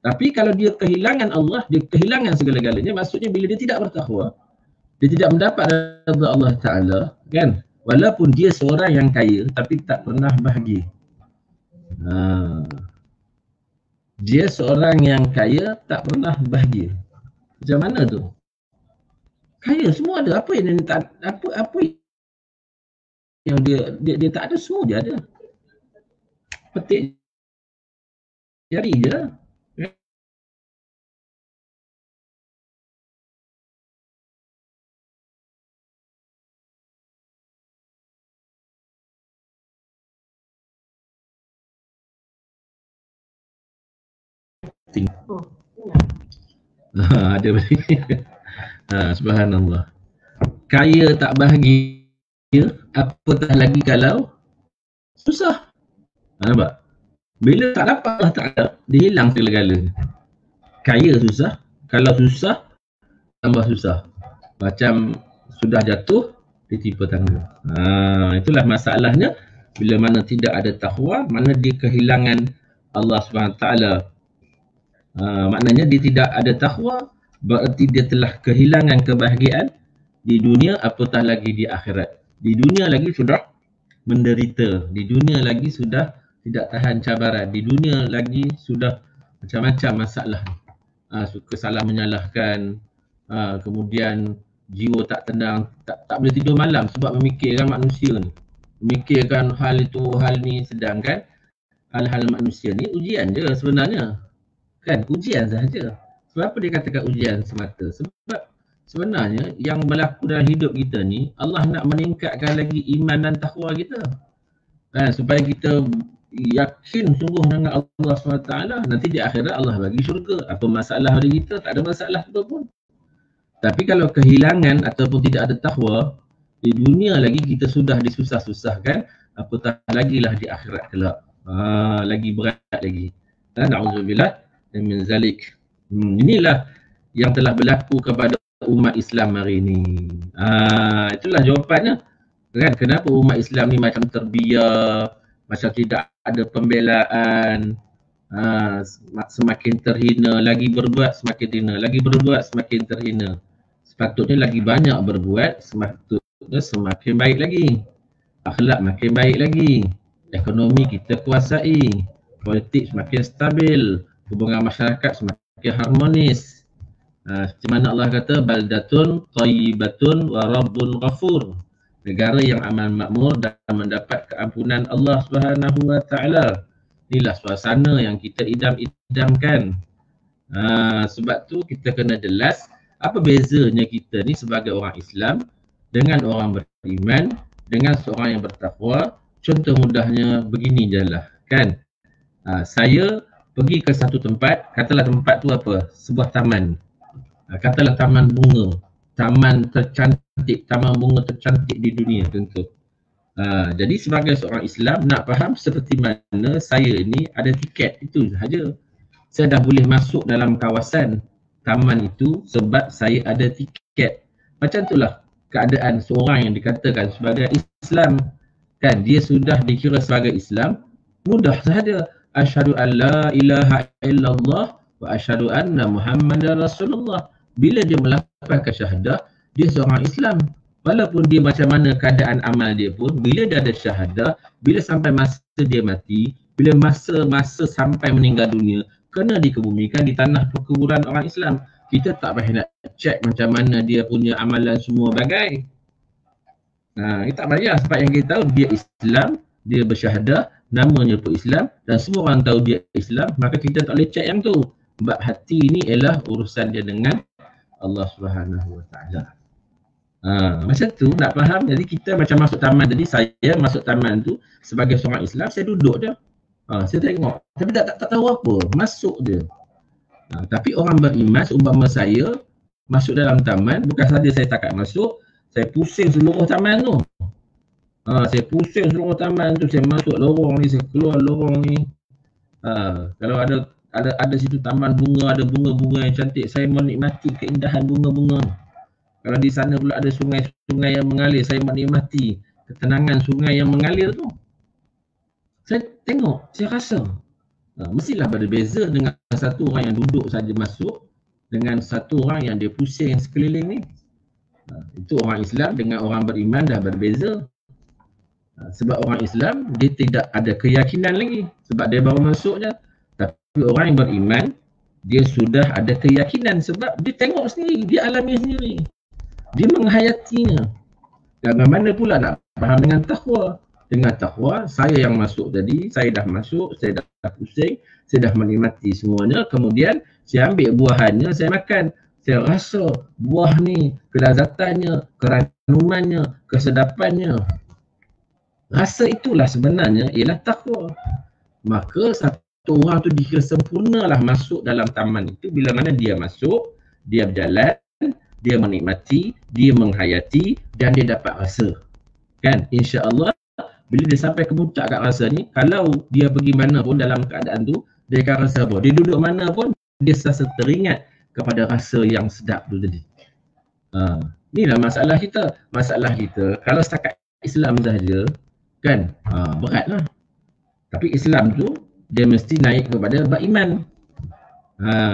[SPEAKER 1] Tapi kalau dia kehilangan Allah, dia kehilangan segala-galanya, maksudnya bila dia tidak bertakwa, dia tidak mendapat redha Allah Ta'ala, kan? Walaupun dia seorang yang kaya, tapi tak pernah bahagia. Dia seorang yang kaya, tak pernah bahagia. Macam mana tu? Kaya semua ada. Apa yang tak, apa yang dia tak ada, semua dia ada. Petik jari je. Ada subhanallah. Kaya tak bahagia, apatah lagi kalau susah. Nampak? Bila tak dapat Allah Ta'ala, dia hilang segala-galanya. Kaya susah, kalau susah tambah susah. Macam sudah jatuh, ditimpa tangga. Itulah masalahnya. Bila mana tidak ada takwa, mana dia kehilangan Allah SWT. Maknanya dia tidak ada takwa, berarti dia telah kehilangan kebahagiaan di dunia, apatah lagi di akhirat. Di dunia lagi sudah menderita, di dunia lagi sudah tidak tahan cabaran, di dunia lagi sudah macam-macam masalah. Suka salah menyalahkan, kemudian jiwa tak tenang, tak boleh tidur malam sebab memikirkan manusia ni, memikirkan hal itu, hal ni. Sedangkan hal-hal manusia ni ujian je sebenarnya, kan? Ujian sahaja. Sebab apa dia katakan ujian semata? Sebab sebenarnya yang berlaku dalam hidup kita ni, Allah nak meningkatkan lagi iman dan takwa kita, supaya kita yakin sungguh dengan Allah SWT. Nanti di akhirat Allah bagi syurga. Apa masalah hari kita? Tak ada masalah apa pun. Tapi kalau kehilangan ataupun tidak ada takwa, di dunia lagi kita sudah disusah-susahkan, apatah lagi lah di akhirat kelak. Lagi berat lagi. Na'udzubillah min zalik. Inilah yang telah berlaku kepada umat Islam hari ini. Itulah jawapannya. Kan? Kenapa umat Islam ni macam terbiar, macam tidak ada pembelaan, semakin terhina, lagi berbuat semakin terhina, lagi berbuat semakin terhina. Sepatutnya lagi banyak berbuat, sepatutnya semakin baik lagi. Akhlak makin baik lagi. Ekonomi kita kuasai. Politik semakin stabil. Hubungan masyarakat semakin harmonis. Seperti mana Allah kata, baldatun thayyibatun wa rabbun ghafur. Negara yang aman makmur dan mendapat keampunan Allah Subhanahu wa Ta'ala. Inilah suasana yang kita idam-idamkan. Sebab tu kita kena jelas apa bezanya kita ni sebagai orang Islam dengan orang beriman, dengan seorang yang bertakwa. Contoh mudahnya begini je lah, kan? Saya pergi ke satu tempat, katalah tempat tu apa? Sebuah taman. Katalah taman bunga, taman tercantik, taman bunga tercantik di dunia tentu. Jadi sebagai seorang Islam nak faham seperti mana saya ini ada tiket, itu sahaja. Saya dah boleh masuk dalam kawasan taman itu sebab saya ada tiket. Macam itulah keadaan seorang yang dikatakan sebagai Islam, kan? Dia sudah dikira sebagai Islam, mudah sahaja. Asyhadu an la ilaha illallah wa asyhadu anna Muhammadar Rasulullah. Bila dia melafazkan syahadah, dia seorang Islam. Walaupun dia macam mana keadaan amal dia pun, bila dia ada syahadah, bila sampai masa dia mati, bila masa sampai meninggal dunia, kena dikebumikan di tanah perkuburan orang Islam. Kita tak payah nak cek macam mana dia punya amalan semua bagai. Kita tak payah, sebab yang kita tahu dia Islam, dia bersyahadah, namanya pun Islam, dan semua orang tahu dia Islam, maka kita tak boleh cek yang tu. Sebab hati ni ialah urusan dia dengan Allah Subhanahu wa Ta'ala. Macam tu nak faham. Jadi kita macam masuk taman tadi, saya masuk taman tu sebagai seorang Islam, saya duduk je. Saya tengok, tapi tak tahu apa, masuk je. Tapi orang beriman, seumpama saya masuk dalam taman, bukan saja saya takat masuk, Saya pusing seluruh taman tu. Saya pusing seluruh taman tu, saya masuk lorong ni, saya keluar lorong ni. Kalau ada situ taman bunga, ada bunga-bunga yang cantik, saya menikmati keindahan bunga-bunga. Kalau di sana pula ada sungai-sungai yang mengalir, saya menikmati ketenangan sungai yang mengalir tu. Saya tengok, saya rasa mestilah berbeza dengan satu orang yang duduk saja masuk dengan satu orang yang dia pusing sekeliling ni. Itu orang Islam dengan orang beriman dah berbeza. Sebab orang Islam dia tidak ada keyakinan lagi sebab dia baru masuk je. Tapi orang yang beriman dia sudah ada keyakinan sebab dia tengok sendiri, dia alami sendiri, dia menghayatinya. Dan bagaimana pula nak faham dengan takwa? Dengan takwa, saya yang masuk tadi, saya dah masuk, saya dah pusing, saya dah menikmati semuanya, kemudian saya ambil buahannya, saya makan. Saya rasa buah ni, kelazatannya, keranumannya, kesedapannya. Rasa itulah sebenarnya ialah takwa. Maka satu orang tu dikira sempurnalah masuk dalam taman itu bila mana dia masuk, dia berjalan, dia menikmati, dia menghayati dan dia dapat rasa. Kan? InsyaAllah bila dia sampai ke puncak kat rasa ni, kalau dia pergi mana pun dalam keadaan tu, dia akan rasa apa? Dia duduk mana pun, dia selalu teringat kepada rasa yang sedap tu tadi. Inilah masalah kita. Masalah kita, kalau setakat Islam sahaja, kan, beratlah. Tapi Islam tu, dia mesti naik kepada beriman.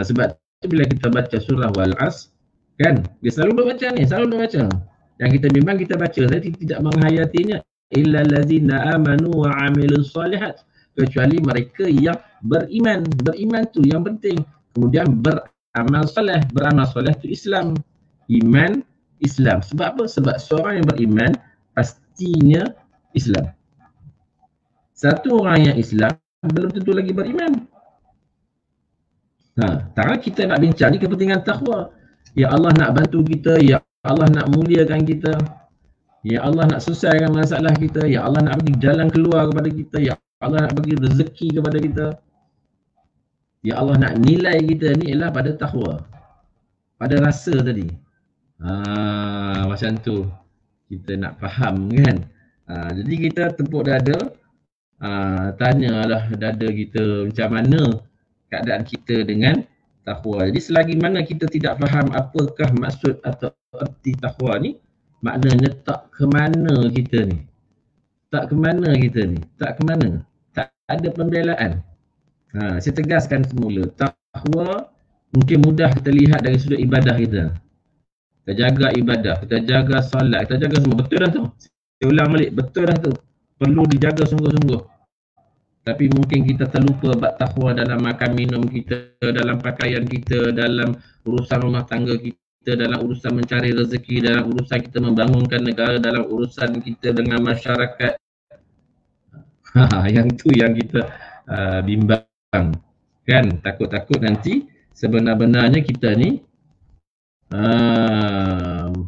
[SPEAKER 1] Sebab tu bila kita baca surah Wal-As, kan, dia selalu baca ni, selalu baca. Yang kita memang kita baca, saya tidak menghayatinya. Illa lazina amanu wa amilus solihat, kecuali mereka yang beriman. Beriman tu yang penting. Kemudian beramal soleh. Beramal soleh tu Islam. Iman, Islam. Sebab apa? Sebab seorang yang beriman pastinya Islam. Satu orang yang Islam belum tentu lagi beriman. Sekarang kita nak bincang ni kepentingan takwa. Ya Allah nak bantu kita, ya Allah nak muliakan kita, ya Allah nak selesaikan masalah kita, ya Allah nak bagi jalan keluar kepada kita, ya Allah nak bagi rezeki kepada kita, ya Allah nak nilai kita ni ialah pada takwa, pada rasa tadi. Macam tu kita nak faham, kan. Jadi kita tepuk dada, tanyalah dada kita macam mana keadaan kita dengan takwa. Jadi selagi mana kita tidak faham apakah maksud atau erti takwa ni, maknanya tak ke mana kita ni. Tak ke mana kita ni. Tak ke mana. Tak ada pembelaan. Saya tegaskan semula. Takwa mungkin mudah kita lihat dari sudut ibadah kita. Kita jaga ibadah, kita jaga solat, kita jaga semua. Betul dah tu. Saya ulang balik. Betul dah tu. Perlu dijaga sungguh-sungguh. Tapi mungkin kita terlupa bab takwa dalam makan minum kita, dalam pakaian kita, dalam urusan rumah tangga kita, dalam urusan mencari rezeki, dalam urusan kita membangunkan negara, dalam urusan kita dengan masyarakat. Yang tu yang kita bimbang. Kan? Takut-takut nanti sebenar-benarnya kita ni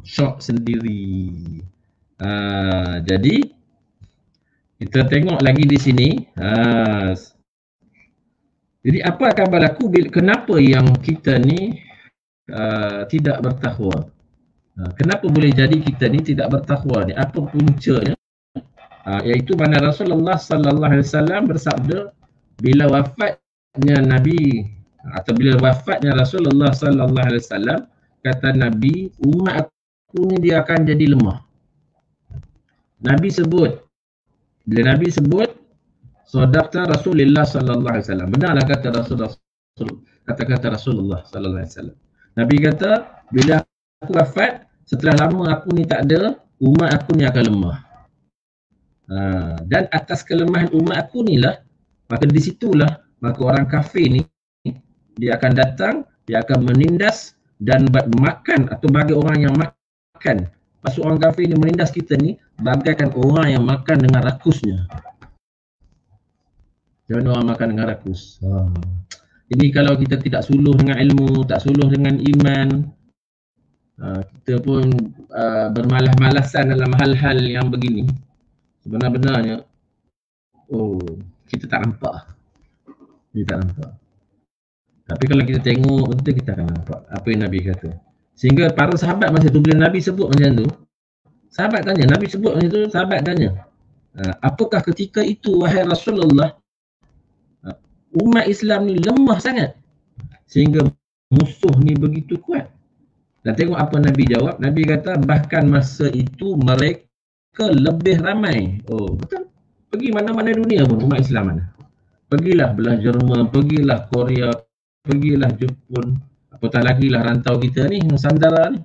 [SPEAKER 1] syok sendiri. Jadi kita tengok lagi di sini. Jadi apa akan berlaku kenapa yang kita ni tidak bertakwa? Kenapa boleh jadi kita ni tidak bertakwa ni? Apa puncanya? Iaitu mana Rasulullah sallallahu alaihi wasallam bersabda, bila wafatnya Nabi atau bila wafatnya Rasulullah sallallahu alaihi wasallam, kata Nabi, umat aku ni dia akan jadi lemah. Nabi sebut, bila Nabi sebut, sadaqta Rasulullah sallallahu alaihi wasallam. Benarlah kata Rasulullah, kata-kata Rasulullah sallallahu alaihi wasallam. Nabi kata, bila aku wafat, setelah lama aku ni tak ada, umat aku ni akan lemah. Dan atas kelemahan umat aku ni lah, maka di situlah maka orang kafir ni dia akan datang, dia akan menindas dan makan atau bagi orang yang makan. Pasal orang kafir ni menindas kita ni bagaikan orang yang makan dengan rakusnya. Jangan orang makan dengan rakus. Ini kalau kita tidak suluh dengan ilmu, tak suluh dengan iman, kita pun bermalas-malasan dalam hal-hal yang begini. Sebenar-benarnya, kita tak nampak. Kita tak nampak. Tapi kalau kita tengok, betul kita akan nampak apa yang Nabi kata. Sehingga para sahabat masa tu bila Nabi sebut macam tu, Sahabat tanya, Nabi sebut itu, sahabat tanya, apakah ketika itu wahai Rasulullah, umat Islam ni lemah sangat sehingga musuh ni begitu kuat? Dan tengok apa Nabi jawab. Nabi kata bahkan masa itu mereka lebih ramai. Oh, betul. Pergi mana-mana dunia pun umat Islam mana. Pergilah belah Jerman, pergilah Korea, pergilah Jepun, apatah lagi lah rantau kita ni, Nusantara ni.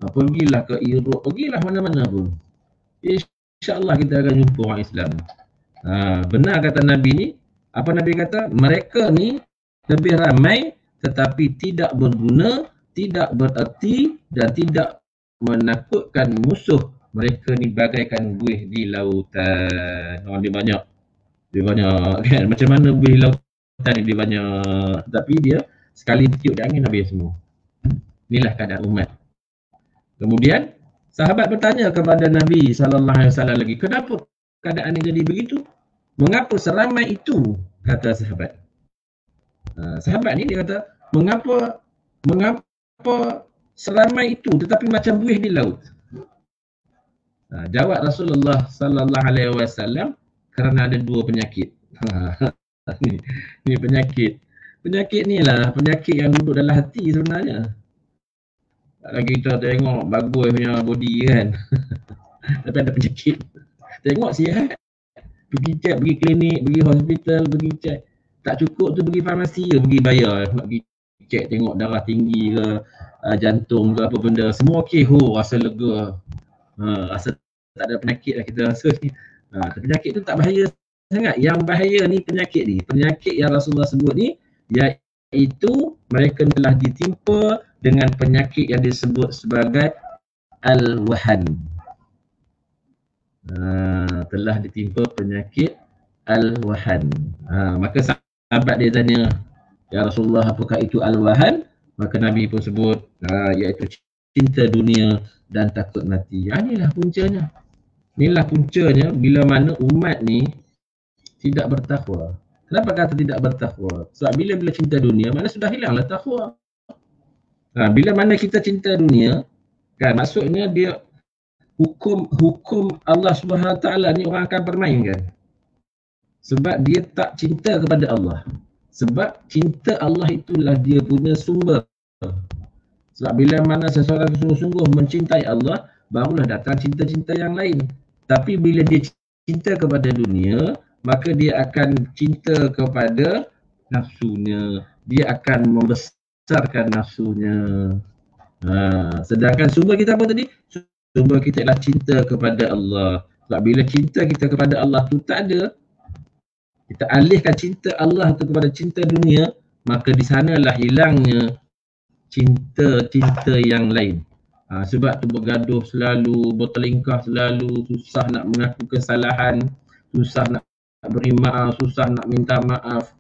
[SPEAKER 1] Pergilah ke Europe, pergilah mana-mana pun. InsyaAllah kita akan jumpa orang Islam. Benar kata Nabi ni. Apa Nabi kata? Mereka ni lebih ramai tetapi tidak berguna, tidak bererti dan tidak menakutkan musuh. Mereka ni bagaikan buih di lautan. Dia banyak kan, macam mana buih lautan ni dia banyak, tapi dia sekali tiup di angin habis semua. Inilah keadaan umat. Kemudian sahabat bertanya kepada Nabi SAW lagi, kenapa keadaan ini jadi begitu? Mengapa seramai itu? Kata sahabat. Sahabat ni dia kata, mengapa seramai itu tetapi macam buih di laut? Jawab Rasulullah SAW, kerana ada dua penyakit. Ni penyakit. Penyakit ni lah penyakit yang duduk dalam hati sebenarnya. Tak lagi kita tengok bagus punya body kan. Tapi ada penyakit. Tengok sihat. Pergi cek, pergi klinik, pergi hospital, pergi cek. Tak cukup tu pergi farmasi ke, pergi bayar. Nak pergi cek tengok darah tinggi ke, jantung ke apa benda. Semua okey, rasa lega. Rasa tak ada penyakit lah kita rasa ni. Penyakit tu tak bahaya sangat. Yang bahaya ni penyakit ni. Penyakit yang Rasulullah sebut ni, iaitu mereka telah ditimpa dengan penyakit yang disebut sebagai al-wahan. Telah ditimpa penyakit al-wahan. Maka sahabat dia tanya, ya Rasulullah, apakah itu al-wahan? Maka Nabi pun sebut, iaitu cinta dunia dan takut mati. Inilah puncanya. Inilah puncanya bila mana umat ni tidak bertakwa. Kenapa kata tidak bertakwa? Sebab bila cinta dunia, mana sudah hilanglah takwa. Bila mana kita cinta dunia, kan, maksudnya dia hukum Allah Subhanahu Wa Taala ni orang akan permainkan. Sebab dia tak cinta kepada Allah. Sebab cinta Allah itulah dia punya sumber. Sebab bila mana seseorang sungguh-sungguh mencintai Allah, barulah datang cinta-cinta yang lain. Tapi bila dia cinta kepada dunia, maka dia akan cinta kepada nafsunya. Dia akan membesarkan nafsunya. Sedangkan sumber kita apa tadi? Sumber kita adalah cinta kepada Allah. Sebab bila cinta kita kepada Allah tu tak ada, kita alihkan cinta Allah tu kepada cinta dunia, maka di sanalah hilangnya cinta-cinta yang lain. Sebab tu bergaduh selalu, bertelingkah selalu, susah nak mengaku kesalahan, susah nak beri maaf, susah nak minta maaf.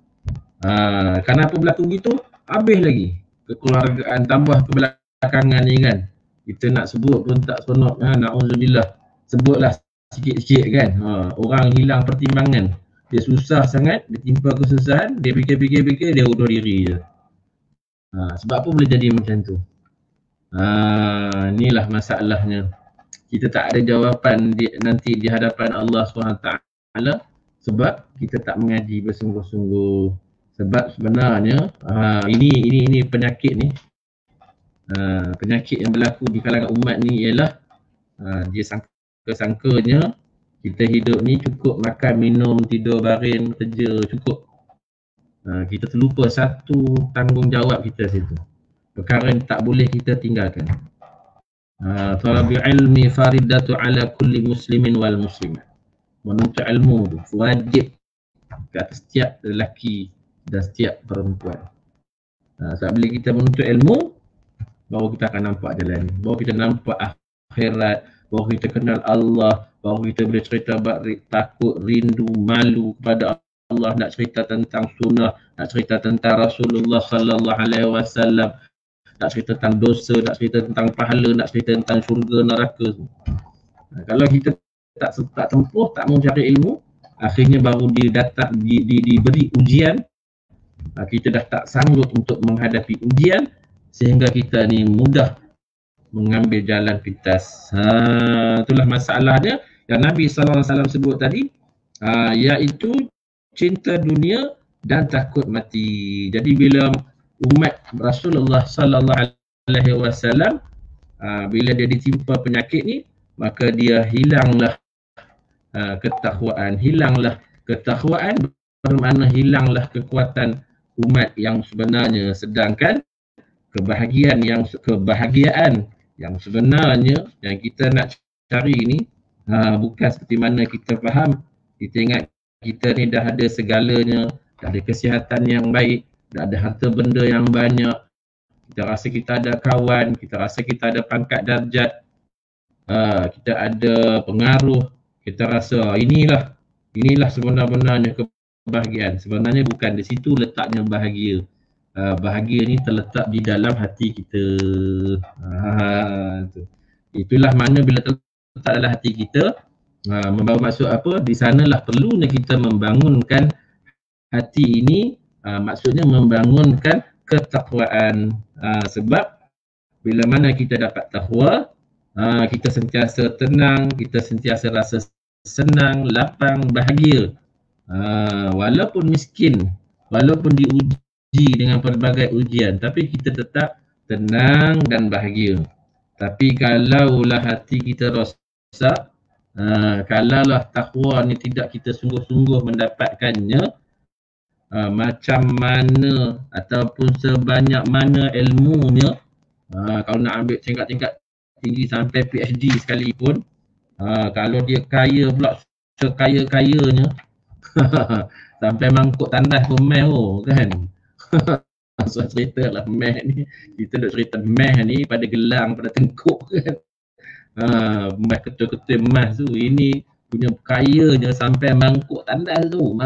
[SPEAKER 1] Kenapa berlaku gitu? Habis lagi kekeluargaan, tambah kebelakangan ni kan. Kita nak sebut pun tak seronok, na'udzubillah. Sebutlah sikit-sikit kan. Orang hilang pertimbangan. Dia susah sangat, dia timpa kesusahan, dia fikir-fikir, dia bunuh diri je. Sebab apa boleh jadi macam tu? Inilah masalahnya. Kita tak ada jawapan nanti di hadapan Allah SWT sebab kita tak mengaji bersungguh-sungguh. Sebab sebenarnya ini penyakit ni, penyakit yang berlaku di kalangan umat ni ialah dia sangka-sangkanya kita hidup ni cukup makan, minum, tidur, baring, kerja, cukup. Kita terlupa satu tanggungjawab kita situ. Perkara yang tak boleh kita tinggalkan. Talabul ilmi faridatu ala kulli muslimin wal muslimat. Menuntut ilmu tu wajib ke atas setiap lelaki dan setiap perempuan. Sebab bila kita menuntut ilmu, baru kita akan nampak jalan, baru kita nampak akhirat, baru kita kenal Allah, baru kita boleh cerita takut, rindu, malu kepada Allah, nak cerita tentang sunnah, nak cerita tentang Rasulullah sallallahu alaihi wasallam, nak cerita tentang dosa, nak cerita tentang pahala, nak cerita tentang syurga, neraka. Kalau kita tak tempuh, tak mau cari ilmu, akhirnya baru diberi ujian, kita dah tak sanggup untuk menghadapi ujian, sehingga kita ni mudah mengambil jalan pintas. Itulah masalahnya yang Nabi SAW sebut tadi, iaitu cinta dunia dan takut mati. Jadi bila umat Rasulullah SAW bila dia ditimpa penyakit ni, maka dia hilanglah ketakwaan. Hilanglah ketakwaan bermakna hilanglah kekuatan umat yang sebenarnya. Sedangkan kebahagiaan yang sebenarnya yang kita nak cari ni bukan seperti mana kita faham. Kita ingat kita ni dah ada segalanya, dah ada kesihatan yang baik, dah ada harta benda yang banyak, kita rasa kita ada kawan, kita rasa kita ada pangkat darjat, kita ada pengaruh, kita rasa inilah sebenar-benarnya kebahagiaan. Sebenarnya bukan, di situ letaknya bahagia. Bahagia ni terletak di dalam hati kita. Itulah mana bila terletak dalam hati kita, membawa maksud apa? Di sanalah perlunya kita membangunkan hati ini, maksudnya membangunkan ketakwaan. Sebab bila mana kita dapat takwa, kita sentiasa tenang, kita sentiasa rasa senang, lapang, bahagia. Walaupun miskin, walaupun diuji dengan pelbagai ujian, tapi kita tetap tenang dan bahagia. Tapi kalaulah hati kita rosak, kalaulah takwa ni tidak kita sungguh-sungguh mendapatkannya, macam mana ataupun sebanyak mana ilmunya, kalau nak ambil tingkat-tingkat tinggi sampai PhD sekalipun, kalau dia kaya pula sekaya-kayanya sampai mangkuk tandas pun meh kan. So cerita lah meh ni, kita nak cerita meh ni pada gelang, pada tengkuk kan. Meh ketul-ketul emas tu, ini punya kayanya sampai mangkuk tandas tu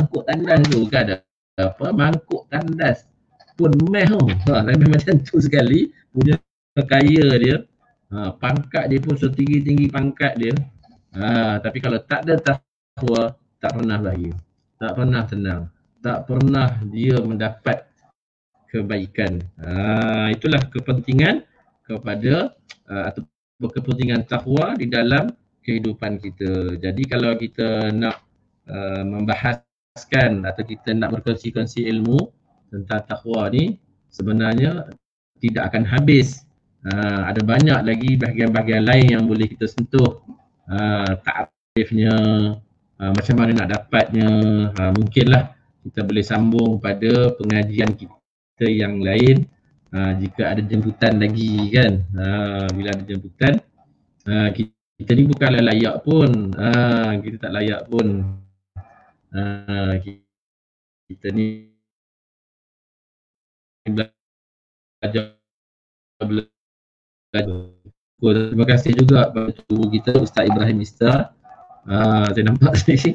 [SPEAKER 1] kan ada apa, mangkuk tandas pun meh tu. Lebih macam tu sekali punya kaya dia. Pangkat dia pun setinggi-tinggi pangkat dia. Tapi kalau tak ada takwa, tak pernah bahagia, tak pernah tenang, tak pernah dia mendapat kebaikan. Itulah kepentingan kepada atau kepentingan takwa di dalam kehidupan kita. Jadi kalau kita nak membahaskan atau kita nak berkongsi-kongsi ilmu tentang takwa ni, sebenarnya tidak akan habis. Ada banyak lagi bahagian-bahagian lain yang boleh kita sentuh. Takrifnya, macam mana nak dapatnya, mungkinlah kita boleh sambung pada pengajian kita yang lain, jika ada jemputan lagi kan. Bila ada jemputan, kita ni bukanlah layak pun, kita tak layak pun. Kita ni belajar. Terima kasih juga kepada guru kita Ustaz Ibrahim Istar. Saya nampak sini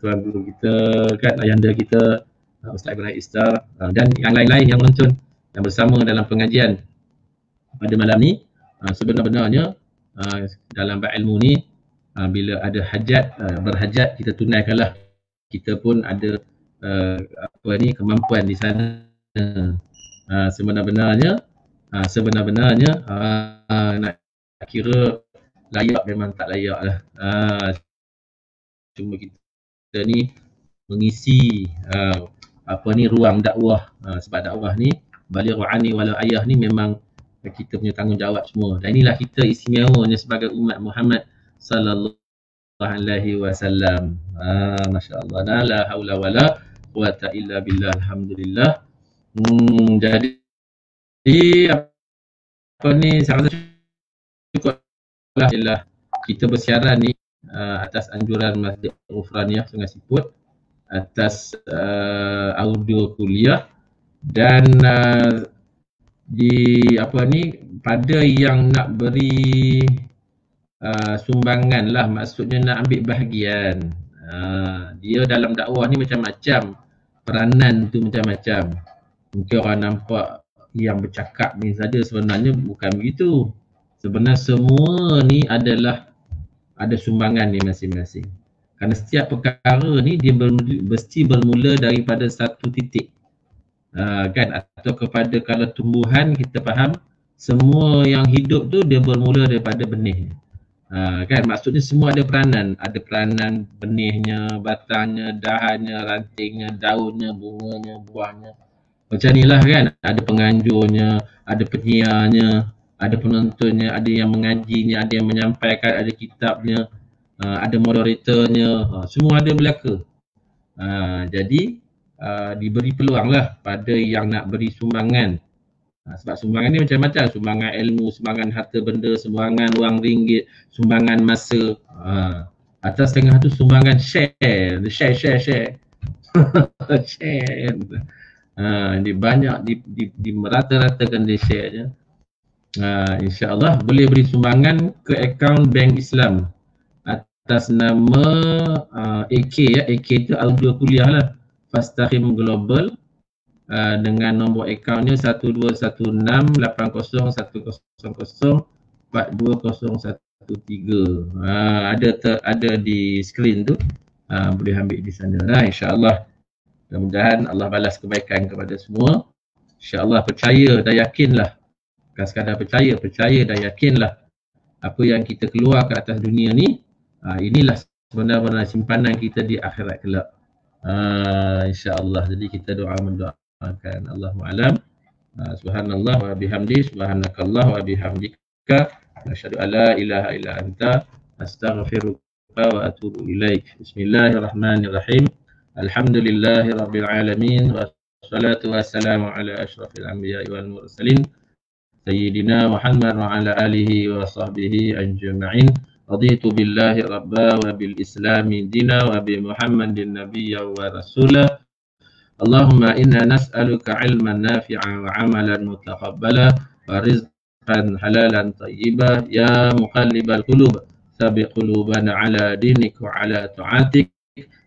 [SPEAKER 1] tuan guru kita kan, ayahanda kita Ustaz Ibrahim Istar, dan yang lain-lain yang menonton yang bersama dalam pengajian pada malam ni. Sebenar-benarnya dalam berilmu ni, bila ada hajat, berhajat, kita tunaikanlah. Kita pun ada kemampuan di sana. Sebenar-benarnya nak kira layak memang tak layak lah. Cuma kita ni mengisi ruang dakwah. Sebab dakwah ni balighu anni walau ayah ni memang kita punya tanggungjawab semua. Dan inilah kita istimewanya sebagai umat Muhammad sallallahu alaihi wasallam. Masya-Allah, la haula wala quwata illa billah. Alhamdulillah. Jadi saya rasa cukuplah kita bersiaran ni atas anjuran Masjid Ghufraniyah Sungai Siput, atas audio kuliah, dan pada yang nak beri sumbangan lah, maksudnya nak ambil bahagian. Dia dalam dakwah ni macam-macam, peranan tu macam-macam. Mungkin orang nampak yang bercakap ni saja, sebenarnya bukan begitu. Sebenarnya semua ni adalah ada sumbangan ni masing-masing. Kerana setiap perkara ni dia mesti bermula daripada satu titik. Kan, atau kepada kalau tumbuhan kita faham semua yang hidup tu dia bermula daripada benih. Kan maksudnya semua ada peranan benihnya, batangnya, dahannya, rantingnya, daunnya, bunganya, buahnya. Macam ni lah kan, ada penganjurnya, ada penyiarnya, ada penontonnya, ada yang mengajinya, ada yang menyampaikan, ada kitabnya, ada moderatornya, semua ada belaka. Jadi diberi peluang lah pada yang nak beri sumbangan. Sebab sumbangan ni macam-macam, sumbangan ilmu, sumbangan harta benda, sumbangan wang ringgit, sumbangan masa. Atas setengah tu sumbangan share. Share. Dia banyak dimerata-ratakan dia share-nya. InsyaAllah boleh beri sumbangan ke akaun Bank Islam atas nama AK ya. AK tu audio kuliah lah, Fastahim Global, dengan nombor akaunnya 120110042013. Ada di skrin tu, boleh ambil di sana lah insyaAllah. Mudah-mudahan Allah balas kebaikan kepada semua. InsyaAllah percaya dan yakinlah, bukan sekadar percaya dan yakinlah apa yang kita keluar ke atas dunia ni, inilah sebenarnya simpanan kita di akhirat kelak. InsyaAllah. Jadi kita mendoakan. Allahu a'lam. Subhanallah wa bihamdi, subhanakallah wa bihamdika, asyhadu an la ilaha illa anta, astaghfiruka wa atubu ilaik. Bismillahirrahmanirrahim. Alhamdulillahi rabbil alamin, wassalatu wassalamu ala asyrafil anbiya'i wal mursalin sayyidina Muhammad wa ala alihi wa sahbihi ajma'in. Raditu billahi rabba wa bil islami dina wa bi Muhammadin nabiyya wa rasula. Allahumma inna nas'aluka ilman nafi'an wa amalan mutaqabbala wa rizqan halalan tayyiba. Ya muqallibal qulub, tsabi qulubana ala dinik wa ala ta'atik.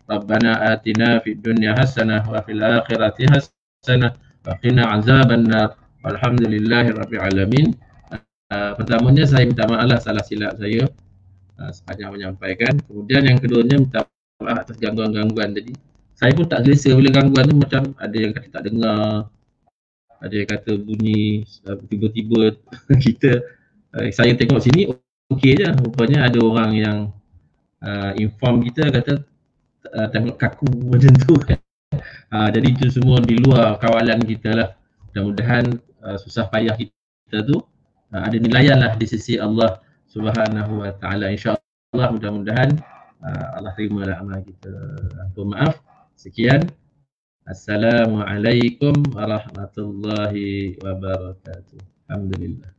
[SPEAKER 1] Rabbana atina fid dunya hasanah wa fil akhirati hasanah wa qina azaban nar. Alhamdulillahi rabbil alamin. Pertamanya saya minta maaf lah salah silap saya sepanjang menyampaikan. Kemudian yang keduanya minta maaf atas gangguan-gangguan tadi. Saya pun tak selesa bila gangguan tu, macam ada yang kata tak dengar, ada yang kata bunyi tiba-tiba kita saya tengok sini okey je, rupanya ada orang yang inform kita kata tengok kaku macam tu kan. Jadi itu semua di luar kawalan kita lah. Mudah-mudahan susah payah kita tu ada nilaian lah di sisi Allah Subhanahu wa ta'ala. InsyaAllah mudah-mudahan Allah terima lah amal kita. Maaf. Sekian. Assalamualaikum warahmatullahi wabarakatuh. Alhamdulillah.